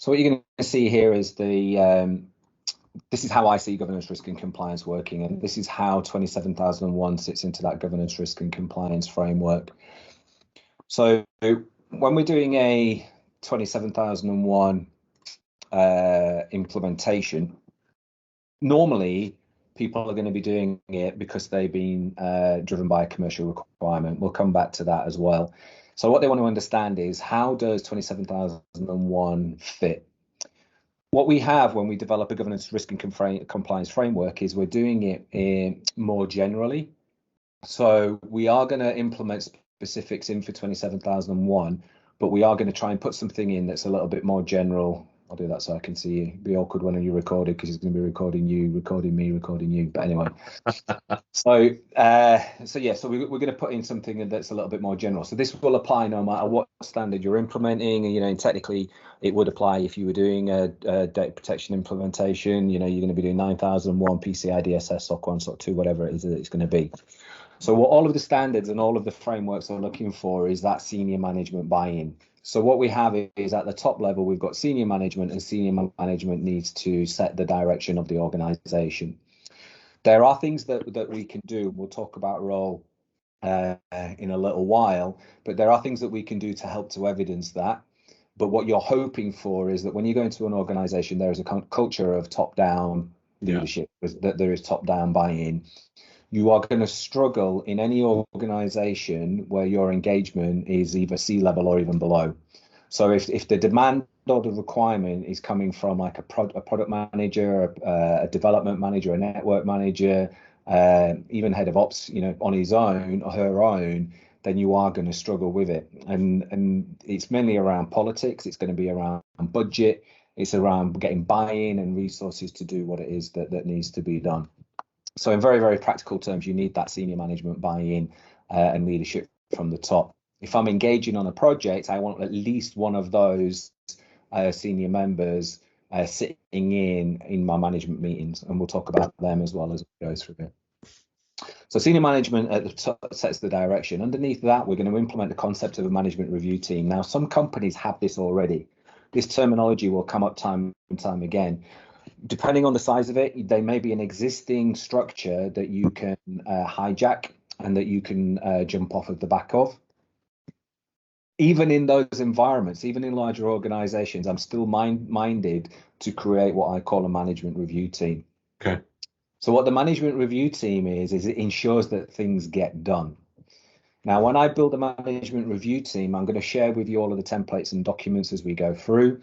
So what you're going to see here is this is how I see governance, risk and compliance working, and this is how 27001 sits into that governance, risk and compliance framework. So when we're doing a 27001 implementation, normally people are going to be doing it because they've been driven by a commercial requirement. We'll come back to that as well. So what they want to understand is, how does 27001 fit? What we have when we develop a governance, risk and compliance framework is we're doing it more generally. So we are going to implement specifics in for 27001, but we are going to try and put something in that's a little bit more general. I'll do that so I can see you. It'd be awkward when you're recorded, because it's going to be recording you, recording me, recording you. But anyway, so we're going to put in something that's a little bit more general. So this will apply no matter what standard you're implementing. And, and technically it would apply if you were doing a data protection implementation. You're going to be doing 9001, PCI DSS, SOC 1, SOC 2, whatever it is that it's going to be. So what all of the standards and all of the frameworks are looking for is that senior management buy-in. So what we have is, at the top level, we've got senior management, and senior management needs to set the direction of the organization. There are things that we can do. We'll talk about role in a little while, but there are things that we can do to help to evidence that. But what you're hoping for is that when you go into an organization, there is a culture of top-down leadership, that there is top-down buy-in. You are going to struggle in any organization where your engagement is either C-level or even below. So if the demand or the requirement is coming from like a product manager, a development manager, a network manager, even head of ops, on his own or her own, then you are going to struggle with it. And it's mainly around politics. It's going to be around budget. It's around getting buy-in and resources to do what it is that needs to be done. So in very, very practical terms, you need that senior management buy-in and leadership from the top. If I'm engaging on a project, I want at least one of those senior members sitting in my management meetings, and we'll talk about them as well as we go through it. So senior management at the top sets the direction. Underneath that, we're going to implement the concept of a management review team. Now, some companies have this already. This terminology will come up time and time again. Depending on the size of it, there may be an existing structure that you can hijack and that you can jump off of the back of. Even in those environments, even in larger organizations, I'm still minded to create what I call a management review team. Okay. So what the management review team is it ensures that things get done. Now, when I build a management review team, I'm going to share with you all of the templates and documents as we go through.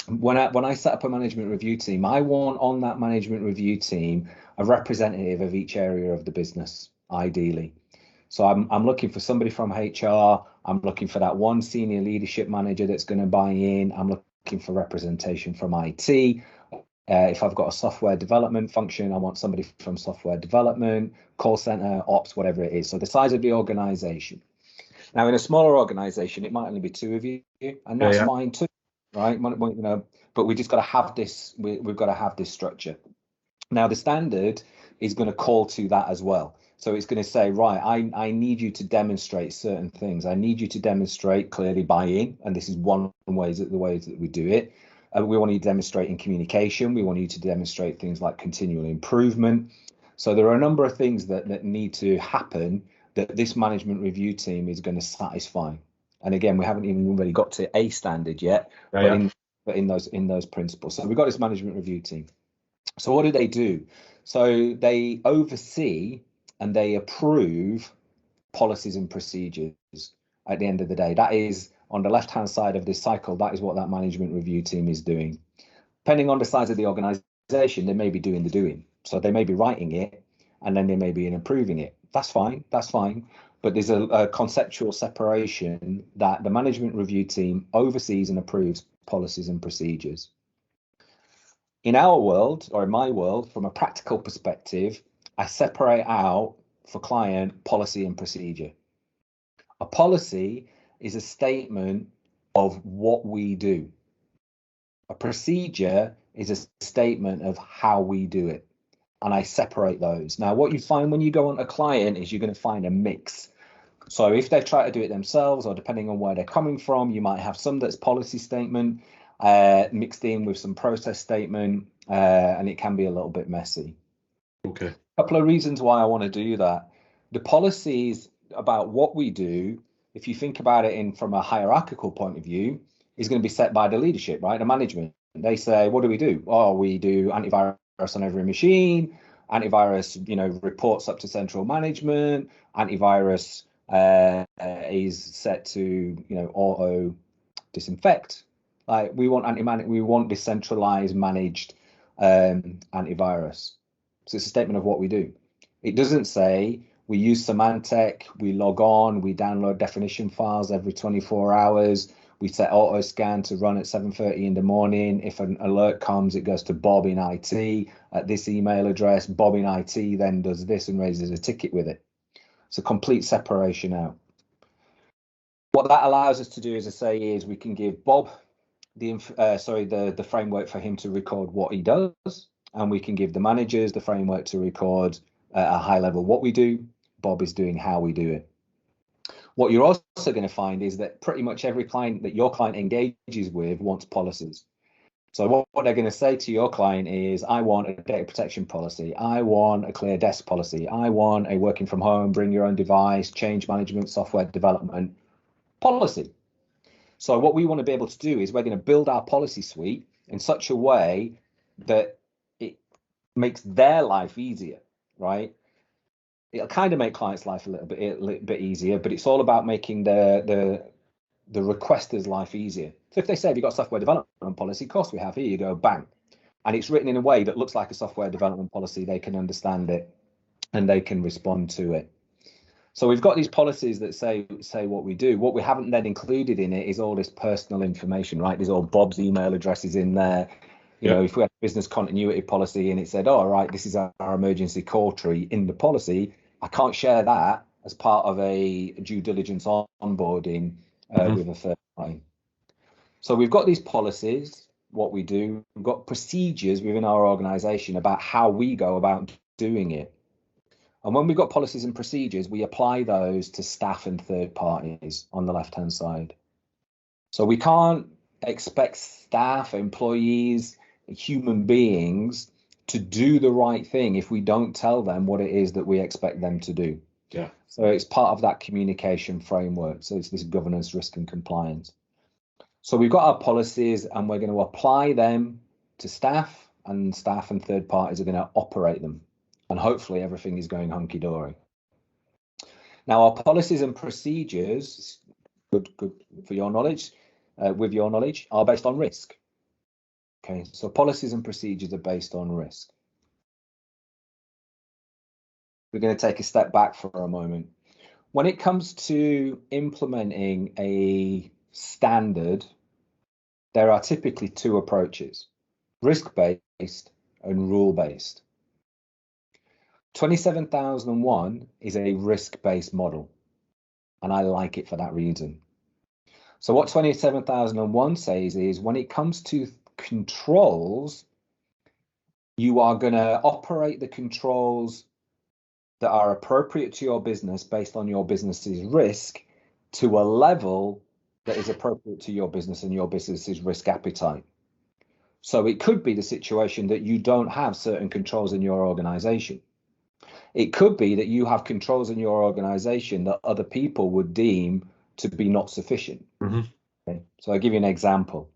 When I set up a management review team, I want on that management review team a representative of each area of the business, ideally. So I'm looking for somebody from HR. I'm looking for that one senior leadership manager that's going to buy in. I'm looking for representation from IT. If I've got a software development function, I want somebody from software development, call center, ops, whatever it is. So the size of the organization. Now, in a smaller organization, it might only be two of you, and that's fine too. Right, but we just got to have this. We've got to have this structure. Now, the standard is going to call to that as well. So it's going to say, right, I need you to demonstrate certain things. I need you to demonstrate clearly buy-in, and this is one of the ways that we do it. We want you to demonstrate in communication. We want you to demonstrate things like continual improvement. So there are a number of things that need to happen that this management review team is going to satisfy. And again, we haven't even really got to a standard yet, but in those principles. So we've got this management review team. So what do? So they oversee and they approve policies and procedures at the end of the day. That is on the left-hand side of this cycle. That is what that management review team is doing. Depending on the size of the organization, they may be doing the doing. So they may be writing it and then they may be improving it. That's fine. But there's a conceptual separation that the management review team oversees and approves policies and procedures. In our world, or in my world, from a practical perspective, I separate out for client policy and procedure. A policy is a statement of what we do. A procedure is a statement of how we do it. And I separate those. Now, what you find when you go on a client is you're going to find a mix. So if they try to do it themselves, or depending on where they're coming from, you might have some that's policy statement, mixed in with some process statement, and it can be a little bit messy. Okay. A couple of reasons why I want to do that. The policies about what we do, if you think about it in from a hierarchical point of view, is going to be set by the leadership, right? The management. They say, what do we do? Oh, we do antivirus on every machine. Antivirus, reports up to central management. Antivirus is set to, auto disinfect. Like we want decentralized managed antivirus. So it's a statement of what we do. It doesn't say we use Symantec, we log on, we download definition files every 24 hours, we set auto scan to run at 7:30 in the morning. If an alert comes, it goes to Bob in IT at this email address. Bob in IT then does this and raises a ticket with it. It's a complete separation out. What that allows us to do, as I say, is we can give Bob the framework for him to record what he does, and we can give the managers the framework to record at a high level what we do. Bob is doing how we do it. What you're also going to find is that pretty much every client that your client engages with wants policies. So what they're going to say to your client is, I want a data protection policy. I want a clear desk policy. I want a working from home, bring your own device, change management, software development policy. So what we want to be able to do is we're going to build our policy suite in such a way that it makes their life easier, right? It'll kind of make clients' life a little bit easier, but it's all about making the requester's life easier. So if they say, have you got a software development policy? Of course we have. Here you go, bang. And it's written in a way that looks like a software development policy. They can understand it and they can respond to it. So we've got these policies that say what we do. What we haven't then included in it is all this personal information, right? There's all Bob's email addresses in there. You know, if we had a business continuity policy and it said, oh, all right, this is our emergency call tree in the policy, I can't share that as part of a due diligence onboarding with a third party. So we've got these policies, what we do. We've got procedures within our organization about how we go about doing it. And when we've got policies and procedures, we apply those to staff and third parties on the left-hand side. So we can't expect staff, employees, human beings to do the right thing if we don't tell them what it is that we expect them to do. Yeah. So it's part of that communication framework. So it's this governance, risk and compliance. So we've got our policies and we're going to apply them to staff, and staff and third parties are going to operate them. And hopefully everything is going hunky-dory. Now, our policies and procedures, good for your knowledge, with your knowledge, are based on risk. Okay, so policies and procedures are based on risk. We're going to take a step back for a moment. When it comes to implementing a standard, there are typically two approaches: risk-based and rule-based. 27001 is a risk-based model, and I like it for that reason. So what 27001 says is when it comes to controls, you are going to operate the controls that are appropriate to your business based on your business's risk to a level that is appropriate to your business and your business's risk appetite. So it could be the situation that you don't have certain controls in your organization. It could be that you have controls in your organization that other people would deem to be not sufficient. Okay. So I'll give you an example.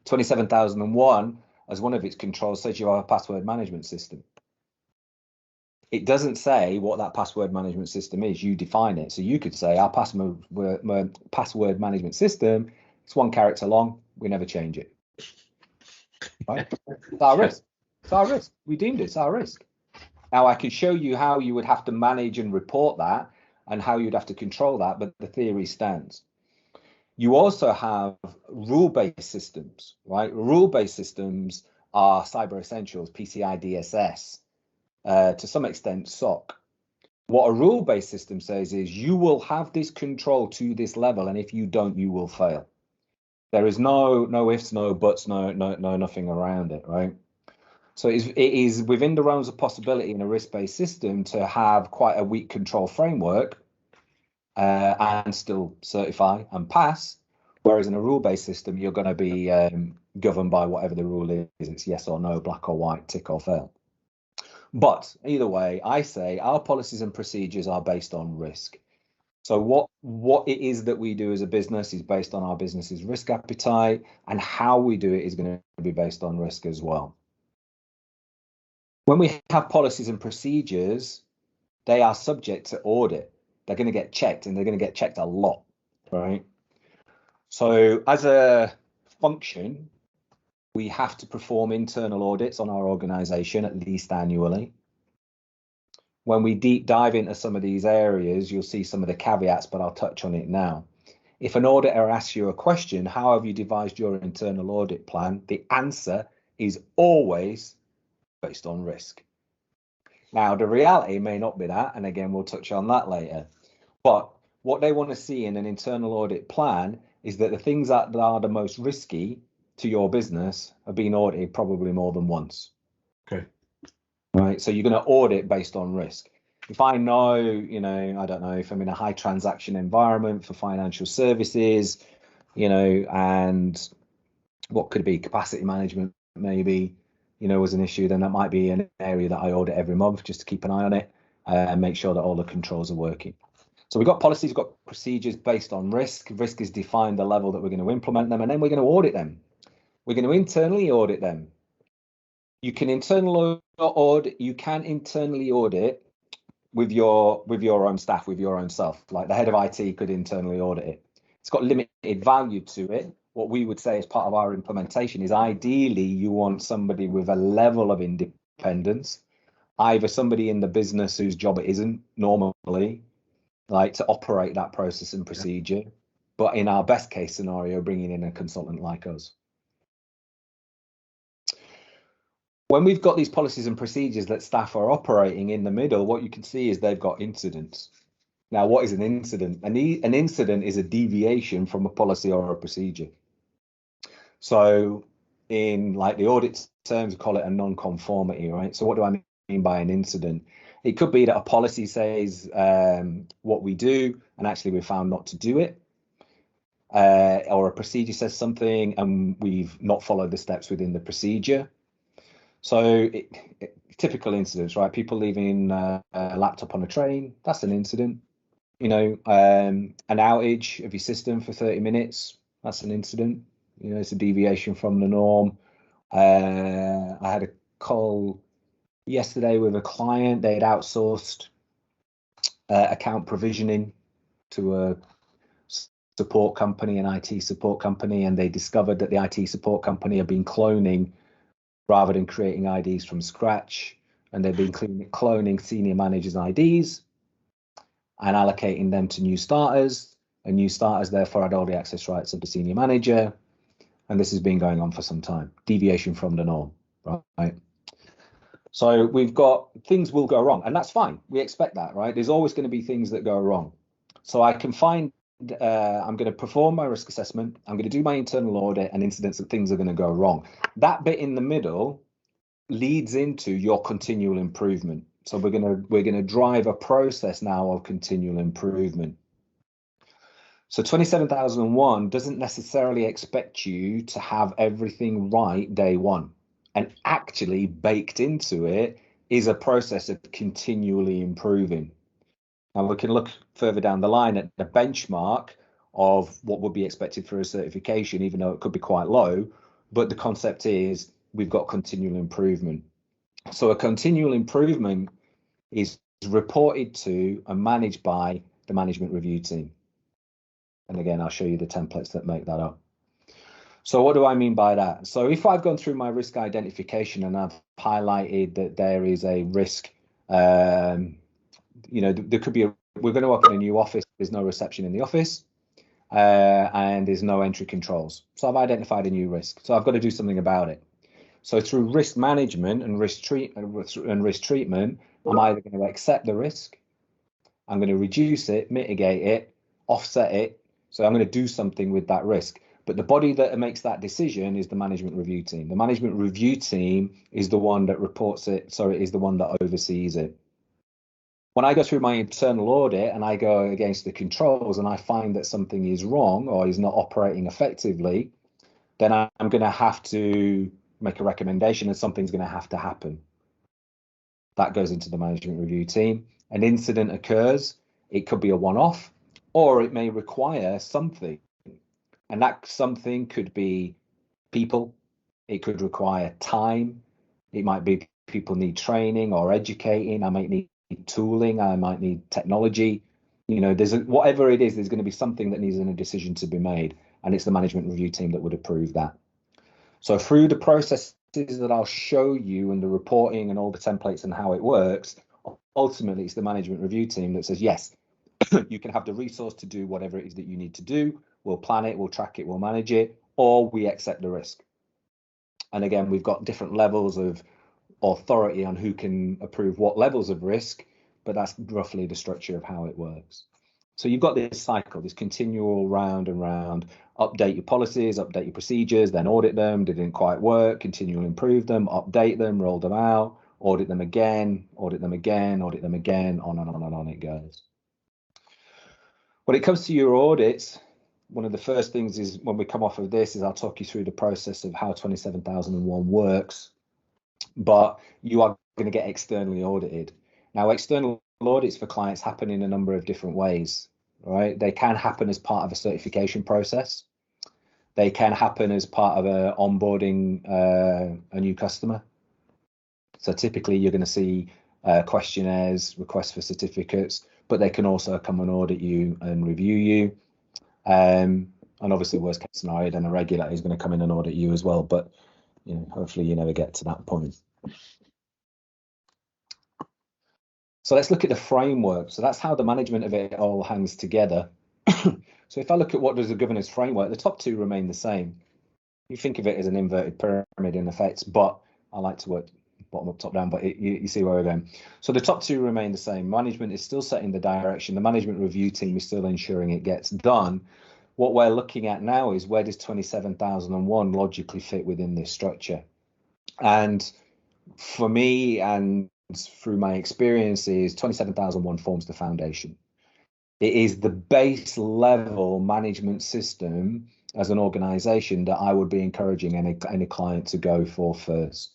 27001, as one of its controls, says you have a password management system. It doesn't say what that password management system is. You define it. So you could say our password management system, it's 1 character long. We never change it. Right? It's our risk. It's our risk. We deemed it. It's our risk. Now, I could show you how you would have to manage and report that and how you'd have to control that, but the theory stands. You also have rule-based systems, right? Rule-based systems are Cyber Essentials, PCI DSS, to some extent SOC. What a rule-based system says is you will have this control to this level, and if you don't, you will fail. There is no ifs, no buts, no nothing around it, right? So it is within the realms of possibility in a risk-based system to have quite a weak control framework and still certify and pass, Whereas in a rule-based system, you're going to be governed by whatever the rule is. It's yes or no, black or white, tick or fail. But either way, I say our policies and procedures are based on risk. So what it is that we do as a business is based on our business's risk appetite, and how we do it is going to be based on risk as well. When we have policies and procedures, they are subject to audit. They're going to get checked, and they're going to get checked a lot, right? So as a function, we have to perform internal audits on our organization at least annually. When we deep dive into some of these areas, you'll see some of the caveats, but I'll touch on it now. If an auditor asks you a question, how have you devised your internal audit plan? The answer is always based on risk. Now, the reality may not be that, and again, we'll touch on that later. But what they want to see in an internal audit plan is that the things that are the most risky to your business are being audited probably more than once. Okay. Right, so you're going to audit based on risk. If I know, I don't know, if I'm in a high transaction environment for financial services, and what could be capacity management maybe, was an issue, then that might be an area that I audit every month just to keep an eye on it and make sure that all the controls are working. So we've got policies, we've got procedures based on risk. Risk is defined the level that we're going to implement them, and then we're going to audit them. We're going to internally audit them. You can internally audit with your own staff, with your own self. Like the head of IT could internally audit it. It's got limited value to it. What we would say as part of our implementation is ideally you want somebody with a level of independence, either somebody in the business whose job it isn't normally, like to operate that process and procedure, but in our best case scenario, bringing in a consultant like us. When we've got these policies and procedures that staff are operating in the middle, what you can see is they've got incidents. Now, what is an incident? An incident is a deviation from a policy or a procedure. So in like the audit terms, we call it a non-conformity, right? So what do I mean by an incident? It could be that a policy says what we do, and actually we found not to do it. Or a procedure says something and we've not followed the steps within the procedure. So typical incidents, right? People leaving a laptop on a train, that's an incident. An outage of your system for 30 minutes, that's an incident. It's a deviation from the norm. I had a call yesterday with a client. They had outsourced account provisioning to a support company, an IT support company, and they discovered that the IT support company had been cloning rather than creating IDs from scratch, and they've been cloning senior managers' IDs and allocating them to new starters, and new starters therefore had all the access rights of the senior manager, and this has been going on for some time. Deviation from the norm, right? So we've got things will go wrong, and that's fine. We expect that, right? There's always going to be things that go wrong. So I can find, I'm going to perform my risk assessment, I'm going to do my internal audit, and incidents that things are going to go wrong. That bit in the middle leads into your continual improvement. So we're going to drive a process now of continual improvement. So 27001 doesn't necessarily expect you to have everything right day one. And actually baked into it is a process of continually improving. Now we can look further down the line at the benchmark of what would be expected for a certification, even though it could be quite low. But the concept is we've got continual improvement. So a continual improvement is reported to and managed by the management review team. And again, I'll show you the templates that make that up. So what do I mean by that? So if I've gone through my risk identification and I've highlighted that there is a risk, there could be we're going to open a new office, there's no reception in the office, and there's no entry controls. So I've identified a new risk. So I've got to do something about it. So through risk management and risk treatment, I'm either going to accept the risk, I'm going to reduce it, mitigate it, offset it. So I'm going to do something with that risk. But the body that makes that decision is the management review team. The management review team is the one that reports it. So it is the one that oversees it. When I go through my internal audit and I go against the controls and I find that something is wrong or is not operating effectively, then I'm going to have to make a recommendation and something's going to have to happen. That goes into the management review team. An incident occurs, it could be a one-off, or it may require something. And that something could be people, it could require time, it might be people need training or educating, I might need tooling, I might need technology. You know, whatever it is, there's going to be something that needs a decision to be made, and it's the management review team that would approve that. So through the processes that I'll show you and the reporting and all the templates and how it works, ultimately it's the management review team that says, yes, you can have the resource to do whatever it is that you need to do. We'll plan it, we'll track it, we'll manage it, or we accept the risk. And again, we've got different levels of authority on who can approve what levels of risk, but that's roughly the structure of how it works. So you've got this cycle, this continual round and round, update your policies, update your procedures, then audit them, didn't quite work, continually improve them, update them, roll them out, audit them again, audit them again, audit them again, on and on and on it goes. When it comes to your audits, one of the first things is when we come off of this is I'll talk you through the process of how 27001 works, but you are going to get externally audited. Now, external audits for clients happen in a number of different ways, right? They can happen as part of a certification process. They can happen as part of onboarding a new customer. So typically you're going to see questionnaires, requests for certificates, but they can also come and audit you and review you. And obviously, worst case scenario, then a regulator is going to come in and audit you as well. But you know, hopefully, you never get to that point. So let's look at the framework. So that's how the management of it all hangs together. So if I look at what does the governance framework, the top two remain the same. You think of it as an inverted pyramid in effect, but I like to work bottom up, top down, but you see where we're going. So the top two remain the same. Management is still setting the direction. The management review team is still ensuring it gets done. What we're looking at now is where does 27001 logically fit within this structure? And for me and through my experiences, 27001 forms the foundation. It is the base level management system as an organization that I would be encouraging any client to go for first.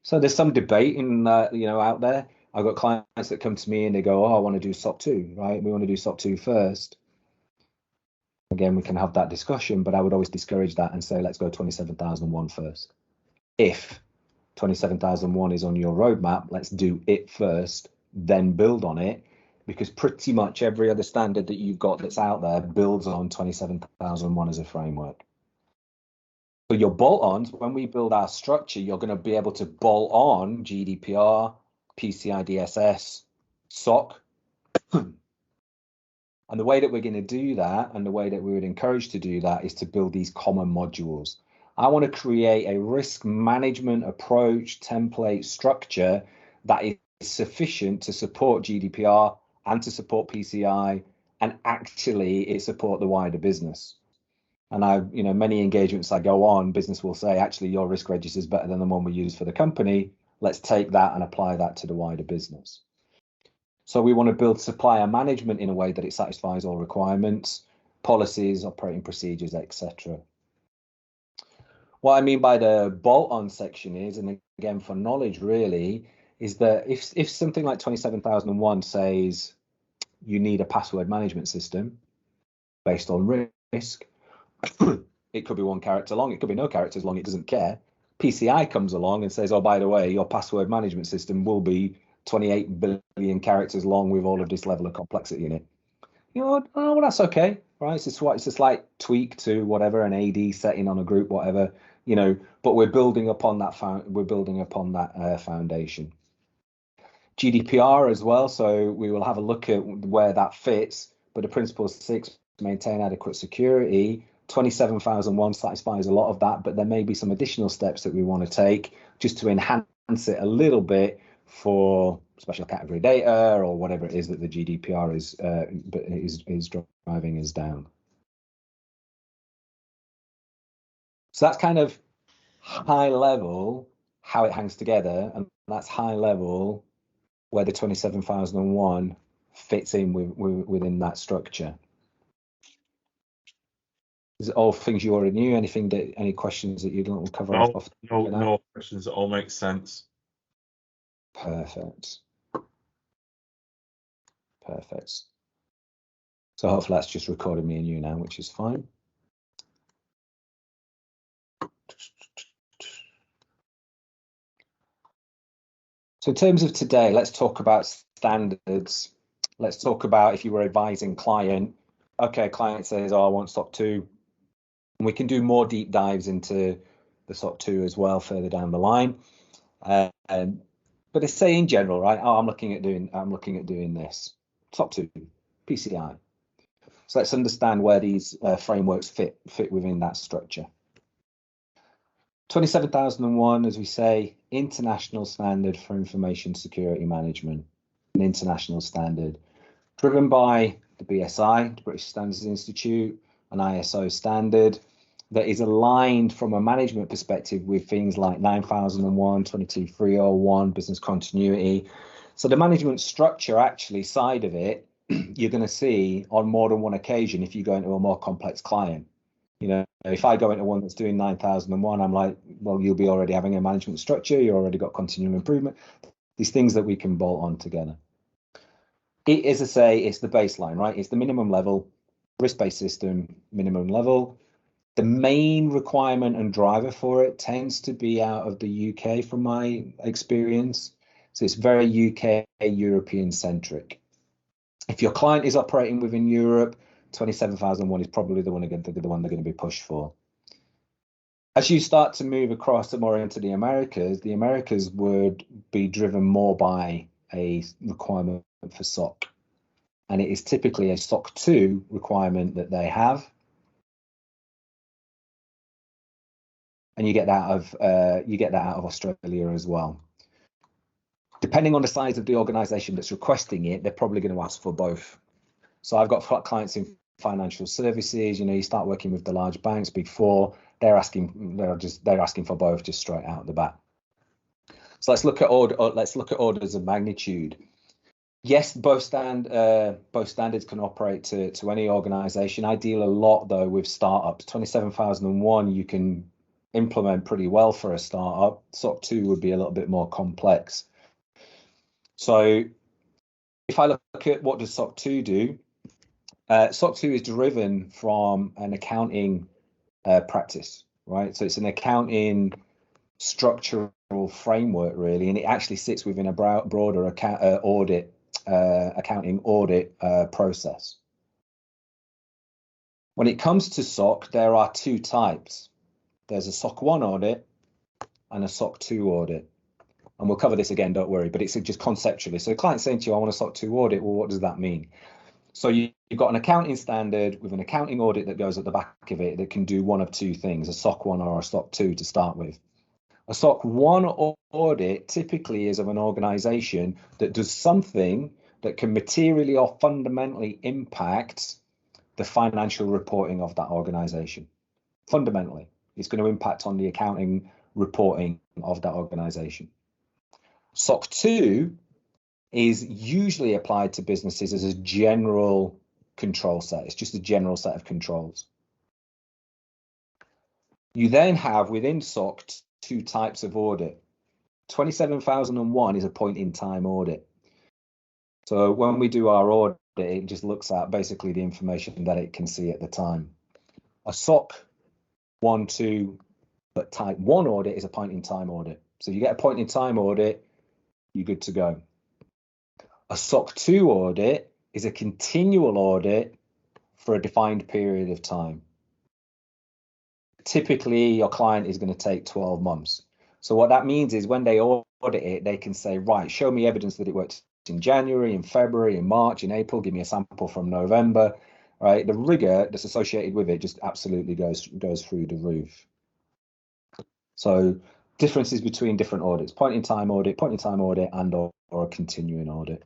So there's some debate in out there. I've got clients that come to me and they go, oh, I want to do SOC 2, right? We want to do SOC 2 first. Again, we can have that discussion, but I would always discourage that and say, let's go 27001 first. If 27001 is on your roadmap, let's do it first, then build on it, because pretty much every other standard that you've got that's out there builds on 27001 as a framework. So your bolt-ons, when we build our structure, you're going to be able to bolt on GDPR, PCI DSS, SOC. And the way that we're going to do that, and the way that we would encourage to do that, is to build these common modules. I want to create a risk management approach, template, structure that is sufficient to support GDPR and to support PCI, and actually it support the wider business. And many engagements I go on, business will say, actually, your risk register is better than the one we use for the company. Let's take that and apply that to the wider business. So we want to build supplier management in a way that it satisfies all requirements, policies, operating procedures, etc. What I mean by the bolt-on section is, and again for knowledge really, is that if something like 27001 says you need a password management system based on risk, it could be one character long, it could be no characters long, it doesn't care. PCI comes along and says, oh, by the way, your password management system will be 28 billion characters long with all of this level of complexity in it. Oh, well, that's okay, right? It's a slight tweak to whatever, an AD setting on a group, whatever, but we're building upon that foundation. GDPR as well, so we will have a look at where that fits, but the principle 6, maintain adequate security. 27001 satisfies a lot of that, but there may be some additional steps that we want to take just to enhance it a little bit for special category data or whatever it is that the GDPR is driving us down. So that's kind of high level how it hangs together, and that's high level where the 27001 fits in within that structure. Is it all things you already knew? Any questions that you'd want to cover off? No questions. It all makes sense. Perfect. So hopefully that's just recording me and you now, which is fine. So in terms of today, let's talk about standards. Let's talk about if you were advising client. Okay, client says, oh, I want SOC 2. And we can do more deep dives into the SOC 2 as well further down the line. But it's say in general, right? Oh, I'm looking at doing this. SOC 2, PCI. So let's understand where these frameworks fit within that structure. 27001, as we say, international standard for information security management, an international standard driven by the BSI, the British Standards Institute, an ISO standard that is aligned from a management perspective with things like 9001, 22301, business continuity. So the management structure actually side of it, you're going to see on more than one occasion if you go into a more complex client. You know, if I go into one that's doing 9001, I'm like, well, you'll be already having a management structure. You already got continual improvement. These things that we can bolt on together. It, as I say, it's the baseline, right? It's the minimum level, risk-based system, minimum level. The main requirement and driver for it tends to be out of the UK from my experience. So it's very UK, European centric. If your client is operating within Europe, 27001 is probably the one they're going to be pushed for. As you start to move across more into the Americas would be driven more by a requirement for SOC. And it is typically a SOC 2 requirement that they have. And you get that out of Australia as well. Depending on the size of the organization that's requesting it, they're probably going to ask for both. So I've got clients in financial services. You know, you start working with the large banks, Big Four. They're asking for both just straight out the bat. So let's look at orders of magnitude. Yes, both standards can operate to any organization. I deal a lot though with startups. 27001 you can implement pretty well for a startup. SOC 2 would be a little bit more complex. So if I look at what does SOC 2 do, SOC 2 is driven from an accounting practice, right? So it's an accounting structural framework really, and it actually sits within a broader accounting audit process. When it comes to SOC, there are two types. There's a SOC 1 audit and a SOC 2 audit. And we'll cover this again, don't worry, but it's just conceptually. So the client's saying to you, I want a SOC 2 audit. Well, what does that mean? So you've got an accounting standard with an accounting audit that goes at the back of it that can do one of two things, a SOC 1 or a SOC 2 to start with. A SOC 1 audit typically is of an organization that does something that can materially or fundamentally impact the financial reporting of that organization. Fundamentally, it's going to impact on the accounting reporting of that organization. SOC 2 is usually applied to businesses as a general control set. It's just a general set of controls. You then have within SOC 2 types of audit. 27001 is a point-in-time audit. So when we do our audit, it just looks at basically the information that it can see at the time. A SOC 1, 2, but type 1 audit is a point-in-time audit. So if you get a point-in-time audit, you're good to go. A SOC 2 audit is a continual audit for a defined period of time. Typically, your client is going to take 12 months. So what that means is when they audit it, they can say, right, show me evidence that it worked in January, in February, in March, in April, give me a sample from November, right? The rigor that's associated with it just absolutely goes through the roof. So differences between different audits, point-in-time audit, and or a continuing audit.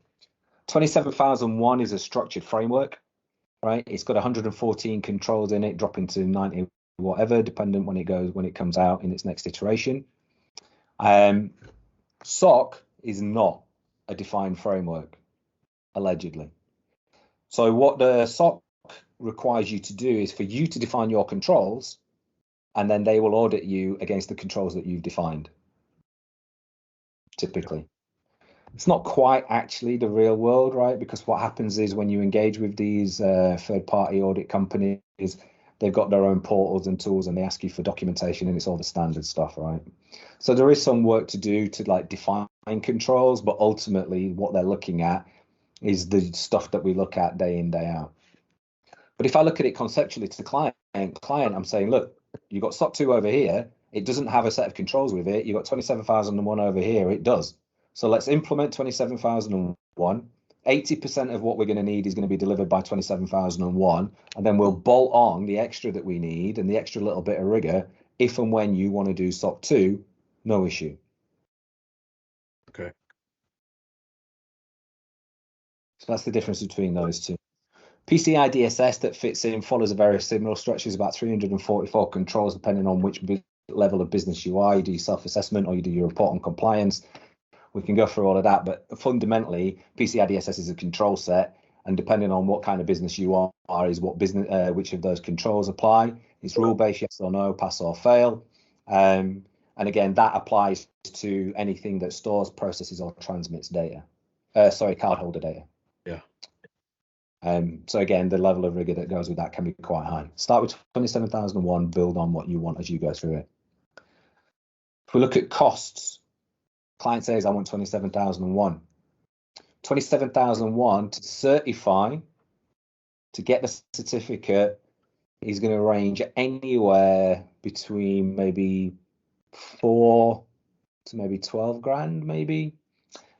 27001 is a structured framework, right? It's got 114 controls in it, dropping to 90 whatever, dependent when it comes out in its next iteration. SOC is not. a defined framework, allegedly. So what the SOC requires you to do is for you to define your controls, and then they will audit you against the controls that you've defined, typically. It's not quite actually the real world, right? Because what happens is when you engage with these third-party audit companies, they've got their own portals and tools, and they ask you for documentation, and it's all the standard stuff, right? So there is some work to do to like define controls, but ultimately what they're looking at is the stuff that we look at day in, day out. But if I look at it conceptually to the client, I'm saying, look, you've got SOC 2 over here. It doesn't have a set of controls with it. You've got 27,001 over here. It does. So let's implement 27,001. 80% of what we're going to need is going to be delivered by 27,001. And then we'll bolt on the extra that we need and the extra little bit of rigor if and when you want to do SOC 2, no issue. Okay. So that's the difference between those two. PCI DSS that fits in follows a very similar structure. It's about 344 controls, depending on which level of business you are. You do your self-assessment or you do your report on compliance. We can go through all of that, but fundamentally, PCI DSS is a control set, and depending on what kind of business you are is what business, which of those controls apply. It's rule-based, yes or no, pass or fail. And again, that applies to anything that stores, processes, or transmits data. Cardholder data. Yeah. So again, the level of rigor that goes with that can be quite high. Start with 27,001, build on what you want as you go through it. If we look at costs, client says, I want 27,001. 27,001 to certify, to get the certificate, is going to range anywhere between maybe 4 to maybe 12 grand, maybe.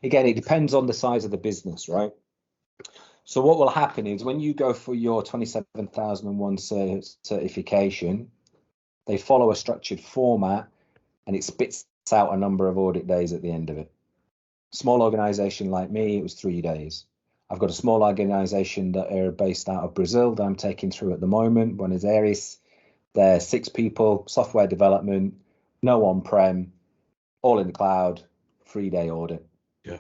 Again, it depends on the size of the business, right? So what will happen is when you go for your 27,001 certification, they follow a structured format and it spits out a number of audit days at the end of it. Small organization like me, it was 3 days. I've got a small organization that are based out of Brazil that I'm taking through at the moment, Buenos Aires. They're 6 people, software development, no on-prem, all in the cloud, 3-day audit. Yeah.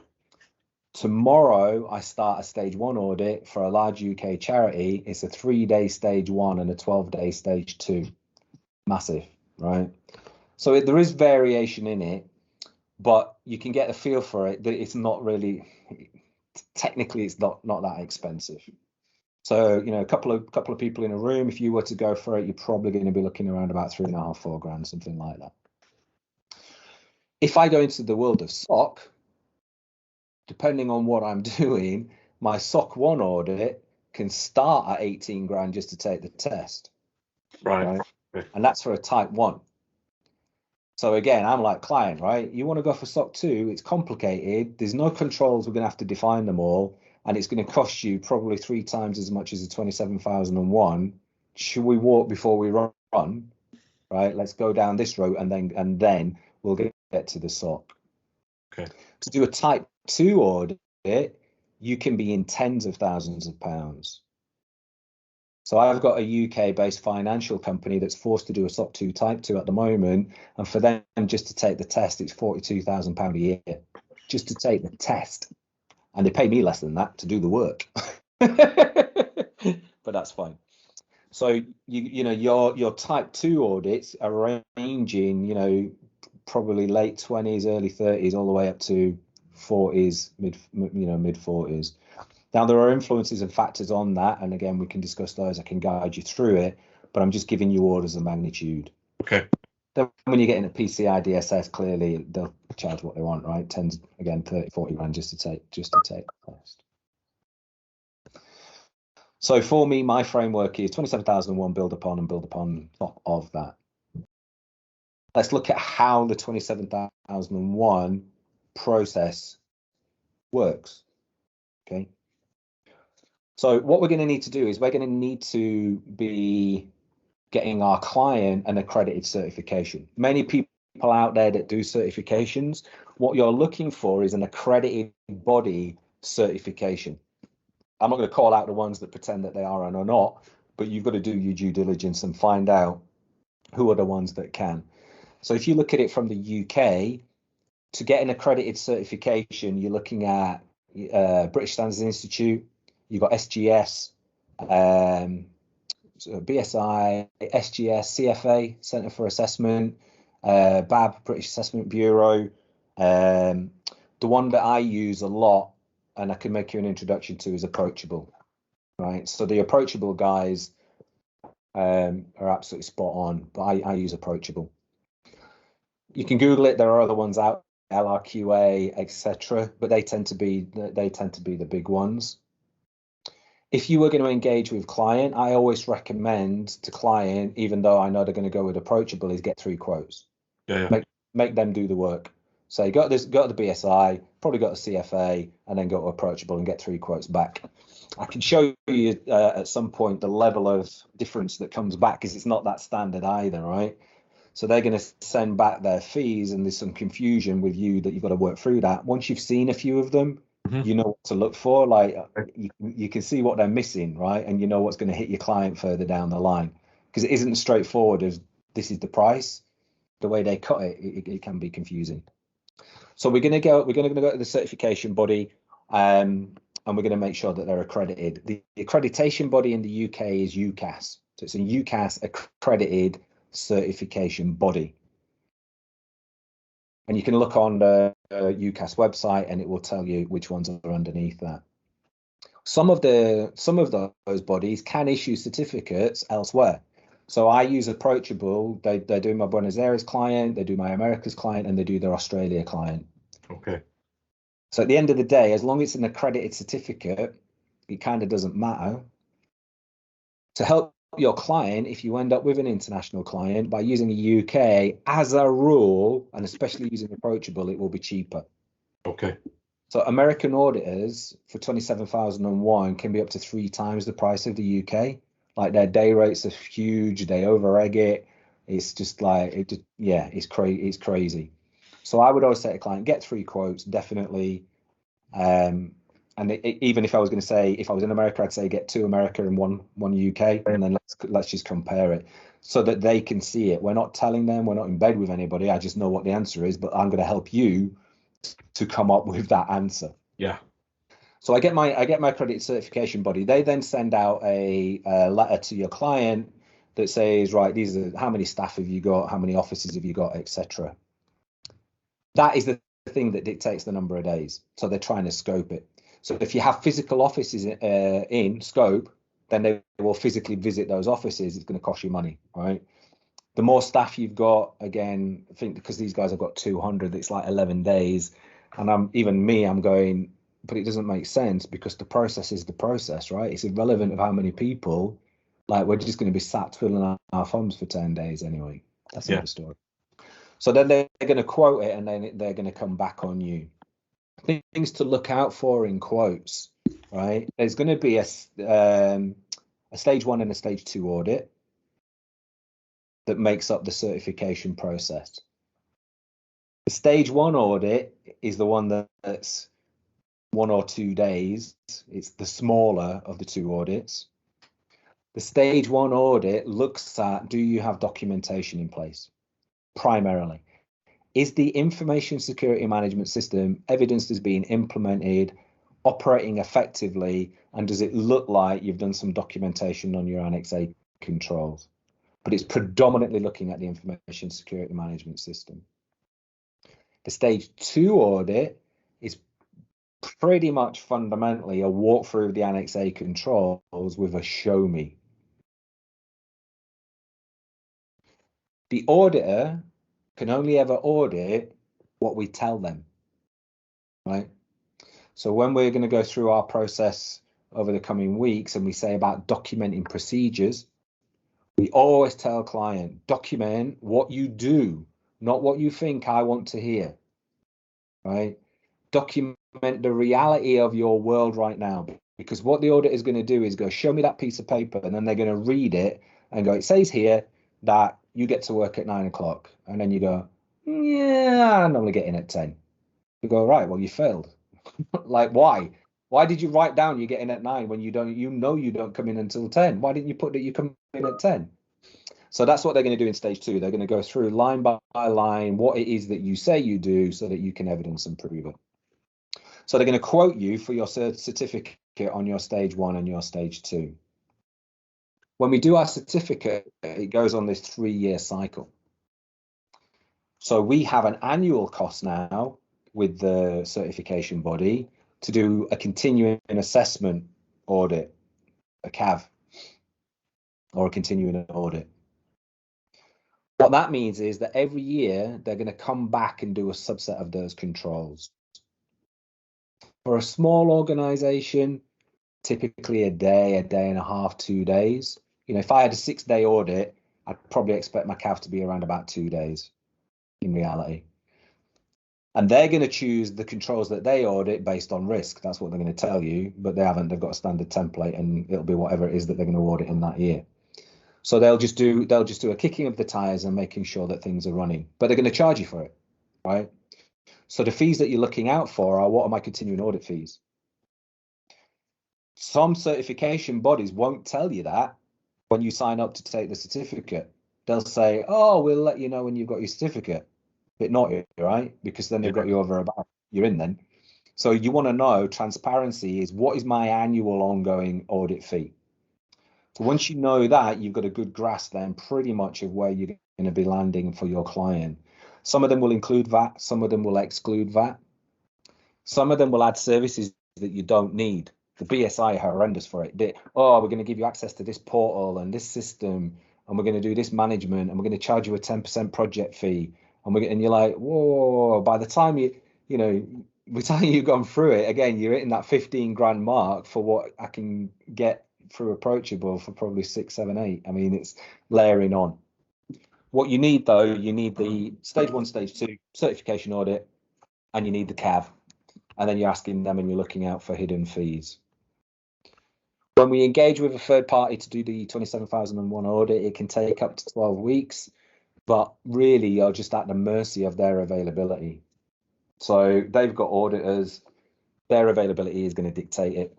Tomorrow, I start a stage 1 audit for a large UK charity. It's a 3-day stage 1 and a 12-day stage 2. Massive, right? So there is variation in it, but you can get a feel for it that it's not really, technically, it's not that expensive. So, you know, a couple of people in a room, if you were to go for it, you're probably going to be looking around about 3.5, 4 grand, something like that. If I go into the world of SOC, depending on what I'm doing, my SOC 1 audit can start at 18 grand just to take the test. Right. And that's for a type 1. So again, I'm like client, right? You want to go for SOC 2, it's complicated. There's no controls, we're going to have to define them all. And it's going to cost you probably 3 times as much as the 27,001. Should we walk before we run? Right? Let's go down this route and then we'll get to the SOC. Okay. To do a type 2 audit, you can be in tens of thousands of pounds. So I've got a UK-based financial company that's forced to do a SOC 2 type 2 at the moment, and for them just to take the test, it's £42,000 a year just to take the test, and they pay me less than that to do the work. But that's fine. So you know your type 2 audits are ranging, you know, probably late 20s, early 30s, all the way up to 40s, mid 40s. Now, there are influences and factors on that, and again, we can discuss those. I can guide you through it, but I'm just giving you orders of magnitude. Okay. Then when you get into PCI DSS, clearly they'll charge what they want, right? 10, again, 30, 40 grand just to take the test. So for me, my framework is 27,001, build upon top of that. Let's look at how the 27,001 process works. Okay. So what we're going to need to do is we're going to need to be getting our client an accredited certification. Many people out there that do certifications, what you're looking for is an accredited body certification. I'm not going to call out the ones that pretend that they are and are not, but you've got to do your due diligence and find out who are the ones that can. So if you look at it from the UK, to get an accredited certification, you're looking at British Standards Institute, you've got SGS, so BSI, SGS, CFA, Centre for Assessment, BAB, British Assessment Bureau. The one that I use a lot, and I can make you an introduction to, is Approachable, right? So the Approachable guys are absolutely spot on, but I use Approachable. You can Google it. There are other ones out, LRQA, etc., but they tend to be the big ones. If you were going to engage with client, I always recommend to client, even though I know they're going to go with Approachable, is get 3 quotes. Yeah. Make them do the work. So you go to the BSI, probably got the CFA, and then go to Approachable and get 3 quotes back. I can show you at some point the level of difference that comes back, because it's not that standard either, right? So they're going to send back their fees, and there's some confusion with you that you've got to work through that. Once you've seen a few of them, you know what to look for. Like you can see what they're missing, right? And you know what's going to hit your client further down the line, because it isn't straightforward as this is the price. The way they cut it can be confusing. So we're going to go to the certification body, and we're going to make sure that they're accredited. The accreditation body in the UK is UCAS. So it's a UCAS accredited certification body. And you can look on the UCAS website, and it will tell you which ones are underneath that. Some of those bodies can issue certificates elsewhere. So I use Approachable. They do my Buenos Aires client, they do my Americas client, and they do their Australia client. Okay. So at the end of the day, as long as it's an accredited certificate, it kind of doesn't matter. To help your client, if you end up with an international client, by using a UK, as a rule, and especially using Approachable, it will be cheaper. Okay. So American auditors for 27,001 can be up to 3 times the price of the UK. Like, their day rates are huge. They over-egg it. It's just like, it's crazy. So I would always say to a client, get 3 quotes, definitely. And even if I was going to say, if I was in America, I'd say get 2 America and one UK, and then let's just compare it so that they can see it. We're not telling them, we're not in bed with anybody. I just know what the answer is, but I'm going to help you to come up with that answer. Yeah. So I get my accredited certification body. They then send out a letter to your client that says, right, these are how many staff have you got, how many offices have you got, etc. That is the thing that dictates the number of days. So they're trying to scope it. So if you have physical offices in scope, then they will physically visit those offices. It's going to cost you money, right? The more staff you've got, again, I think because these guys have got 200, it's like 11 days. And I'm going, but it doesn't make sense, because the process is the process, right? It's irrelevant of how many people. Like, we're just going to be sat twiddling our thumbs for 10 days anyway. That's another story. So then they're going to quote it, and then they're going to come back on you. Things to look out for in quotes, right? There's going to be a stage 1 and a stage 2 audit that makes up the certification process. The stage 1 audit is the one that's 1 or 2 days. It's the smaller of the 2 audits. The stage 1 audit looks at, do you have documentation in place? Primarily, is the information security management system evidenced as being implemented, operating effectively, and does it look like you've done some documentation on your Annex A controls? But it's predominantly looking at the information security management system. The stage 2 audit is pretty much fundamentally a walkthrough of the Annex A controls with a show me. The auditor can only ever audit what we tell them, right? So when we're going to go through our process over the coming weeks and we say about documenting procedures, we always tell client, document what you do, not what you think I want to hear, right? Document the reality of your world right now, because what the audit is going to do is go, show me that piece of paper, and then they're going to read it and go, it says here that you get to work at 9 o'clock. And then you go, yeah, I'm only getting at 10. You go, right, well, you failed. Like, why? Why did you write down you're getting at 9 when you don't come in until 10? Why didn't you put that you come in at 10? So that's what they're going to do in stage 2. They're going to go through line by line what it is that you say you do so that you can evidence and prove it. So they're going to quote you for your certificate on your stage 1 and your stage 2. When we do our certificate, it goes on this 3-year cycle. So we have an annual cost now with the certification body to do a continuing assessment audit, a CAV, or a continuing audit. What that means is that every year they're going to come back and do a subset of those controls. For a small organization, typically a day and a half, 2 days. You know, if I had a 6-day audit, I'd probably expect my CAV to be around about 2 days in reality. And they're going to choose the controls that they audit based on risk. That's what they're going to tell you, but they've got a standard template and it'll be whatever it is that they're going to audit in that year. So they'll just do a kicking of the tires and making sure that things are running, but they're going to charge you for it, right? So the fees that you're looking out for are, what are my continuing audit fees? Some certification bodies won't tell you that when you sign up to take the certificate. They'll say, oh, we'll let you know when you've got your certificate. Bit naughty, right? Because then they've got you over about, you're in then. So you want to know, transparency is, what is my annual ongoing audit fee? So once you know that, you've got a good grasp then pretty much of where you're going to be landing for your client. Some of them will include VAT, some of them will exclude VAT. Some of them will add services that you don't need. The BSI are horrendous for it. We're going to give you access to this portal and this system, and we're going to do this management, and we're going to charge you a 10% project fee. And you're like, whoa, by the time by the time you've gone through it, again, you're hitting that 15 grand mark for what I can get through Approachable for probably 6, 7, 8. I mean, it's layering on. What you need though, you need the stage 1, stage 2 certification audit, and you need the CAV. And then you're asking them and you're looking out for hidden fees. When we engage with a third party to do the 27001 audit, it can take up to 12 weeks, but really you're just at the mercy of their availability. So they've got auditors, their availability is going to dictate it.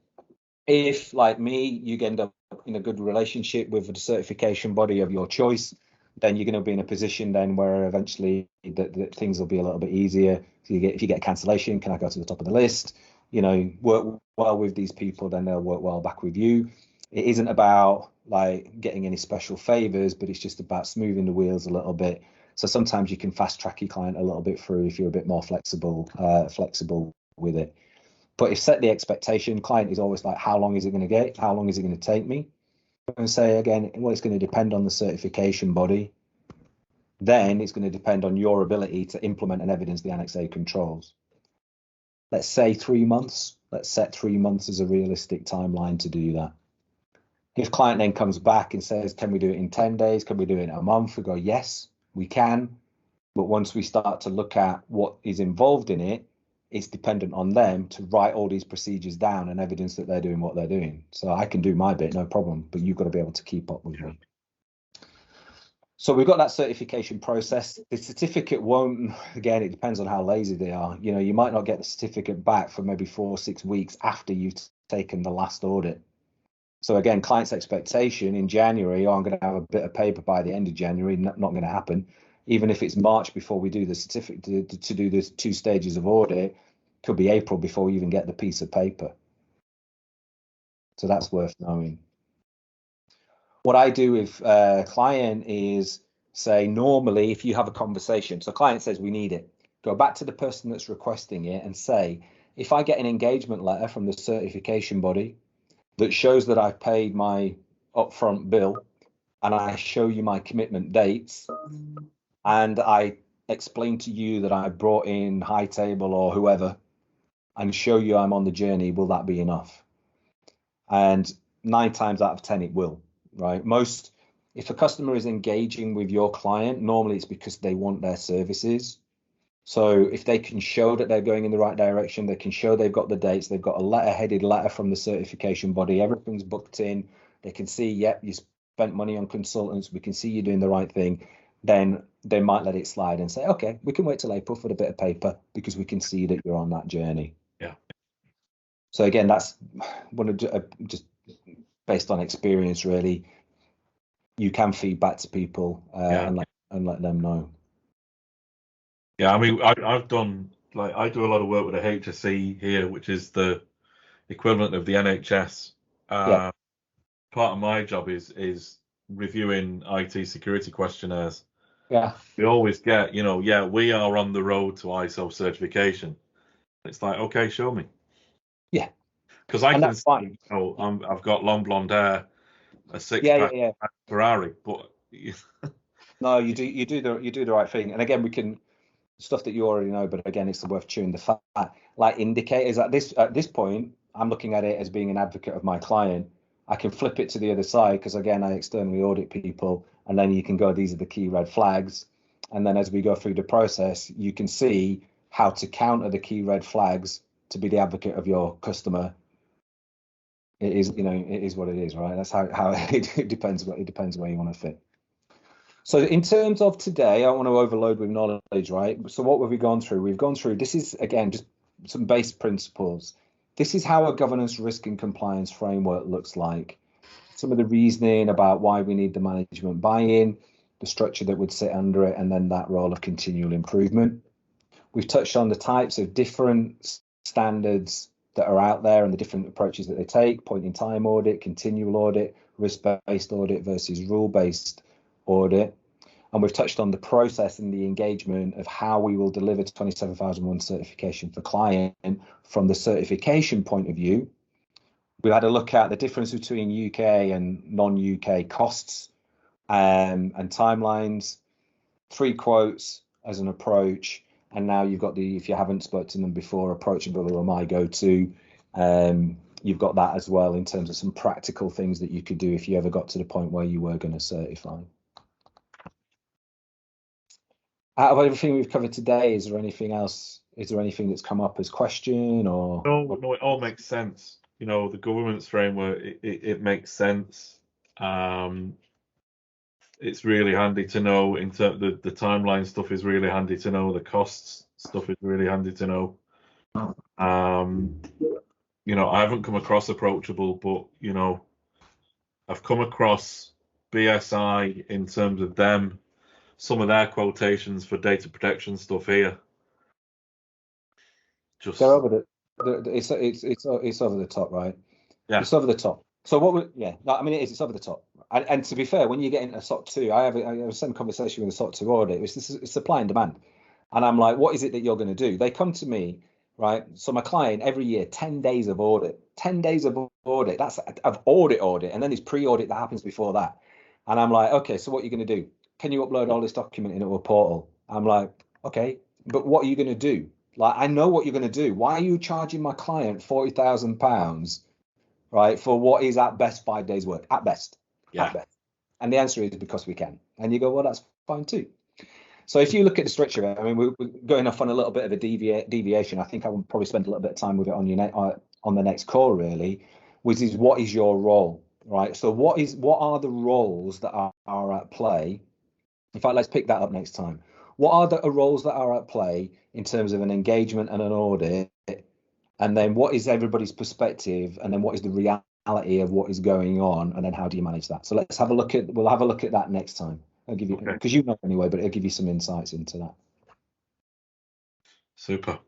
If, like me, you end up in a good relationship with the certification body of your choice, then you're going to be in a position then where eventually that things will be a little bit easier. So if you get a cancellation, can I go to the top of the list? You know, work well with these people, then they'll work well back with you. It isn't about like getting any special favors, but it's just about smoothing the wheels a little bit. So sometimes you can fast track your client a little bit through if you're a bit more flexible with it. But if set the expectation, client is always like, how long is it going to get? How long is it going to take me? And say again, well, it's going to depend on the certification body. Then it's going to depend on your ability to implement and evidence the Annex A controls. Let's say 3 months. Let's set 3 months as a realistic timeline to do that. If client then comes back and says, can we do it in 10 days? Can we do it in a month? We go, yes, we can. But once we start to look at what is involved in it, it's dependent on them to write all these procedures down and evidence that they're doing what they're doing. So I can do my bit, no problem, but you've got to be able to keep up with me. So we've got that certification process. The certificate won't, again, it depends on how lazy they are. You know, you might not get the certificate back for maybe 4 or 6 weeks after you've taken the last audit. So again, client's expectation in January, I'm going to have a bit of paper by the end of January, not going to happen. Even if it's March before we do the certificate to do this 2 stages of audit, could be April before we even get the piece of paper. So that's worth knowing. What I do with a client is say, normally, if you have a conversation, so client says we need it, go back to the person that's requesting it and say, if I get an engagement letter from the certification body that shows that I've paid my upfront bill and I show you my commitment dates and I explain to you that I brought in High Table or whoever and show you I'm on the journey, will that be enough? And 9 times out of 10 it will, right? If a customer is engaging with your client, normally it's because they want their services. So if they can show that they're going in the right direction, they can show they've got the dates, they've got a headed letter from the certification body, everything's booked in, they can see, yep, you spent money on consultants, we can see you doing the right thing, then they might let it slide and say, okay, we can wait till April for the bit of paper because we can see that you're on that journey. Yeah. So again, that's just based on experience, really. you can feed back to people and let them know. Yeah, I mean, I've done, like, I do a lot of work with the HSE here, which is the equivalent of the NHS. Yeah. Part of my job is reviewing IT security questionnaires. Yeah. We always get, yeah, we are on the road to ISO certification. It's like, okay, show me. Yeah. Because I And can that's fine. see, I've got long blonde hair, a six-pack Yeah. Ferrari, but No, you do the right thing. And again, we can stuff that you already know, but again, it's worth chewing the fat. Like indicators at this point, I'm looking at it as being an advocate of my client. I can flip it to the other side because again, I externally audit people, and then you can go, these are the key red flags. And then as we go through the process, you can see how to counter the key red flags to be the advocate of your customer. It is, it is what it is, right? That's how it depends. It depends where you want to fit. So in terms of today, I want to overload with knowledge, right? So what have we gone through? We've gone through, this is, again, just some base principles. This is how a governance, risk and compliance framework looks like. Some of the reasoning about why we need the management buy-in, the structure that would sit under it, and then that role of continual improvement. We've touched on the types of different standards that are out there and the different approaches that they take: point in time audit, continual audit, risk-based audit versus rule-based audit. And we've touched on the process and the engagement of how we will deliver to 27001 certification for client from the certification point of view. We had a look at the difference between UK and non-UK costs and timelines, 3 quotes as an approach. And now you've got the, if you haven't spoken to them before, approachable or my go-to. You've got that as well in terms of some practical things that you could do if you ever got to the point where you were going to certify. Out of everything we've covered today, is there anything else? Is there anything that's come up as question or? No, it all makes sense. The governance framework, it makes sense. It's really handy to know in terms the timeline stuff is really handy to know. The costs stuff is really handy to know. I haven't come across approachable, but I've come across BSI in terms of them, some of their quotations for data protection stuff here. Just They're over it's over the top, right? Yeah. It's over the top. So what we, yeah, no, I mean, it's over the top. And to be fair, when you get into SOC 2, I have the same conversation with the SOC 2 audit. It's supply and demand. And I'm like, what is it that you're going to do? They come to me, right? So my client every year, 10 days of audit, 10 days of audit. That's of audit. And then there's pre-audit that happens before that. And I'm like, okay, so what are you going to do? Can you upload all this document into a portal? I'm like, okay, but what are you going to do? Like, I know what you're going to do. Why are you charging my client £40,000, right, for what is at best 5 days work? At best. Yeah. At best. And the answer is because we can. And you go, well, that's fine too. So if you look at the structure, I mean, we're going off on a little bit of a deviation. I think I will probably spend a little bit of time with it on the next call, really, which is what is your role, right? So what are the roles that are at play? In fact, let's pick that up next time. What are the roles that are at play in terms of an engagement and an audit? And then what is everybody's perspective? And then what is the reality of what is going on? And then how do you manage that? So we'll have a look at that next time. I'll give you, because you know anyway, but it'll give you some insights into that. Super.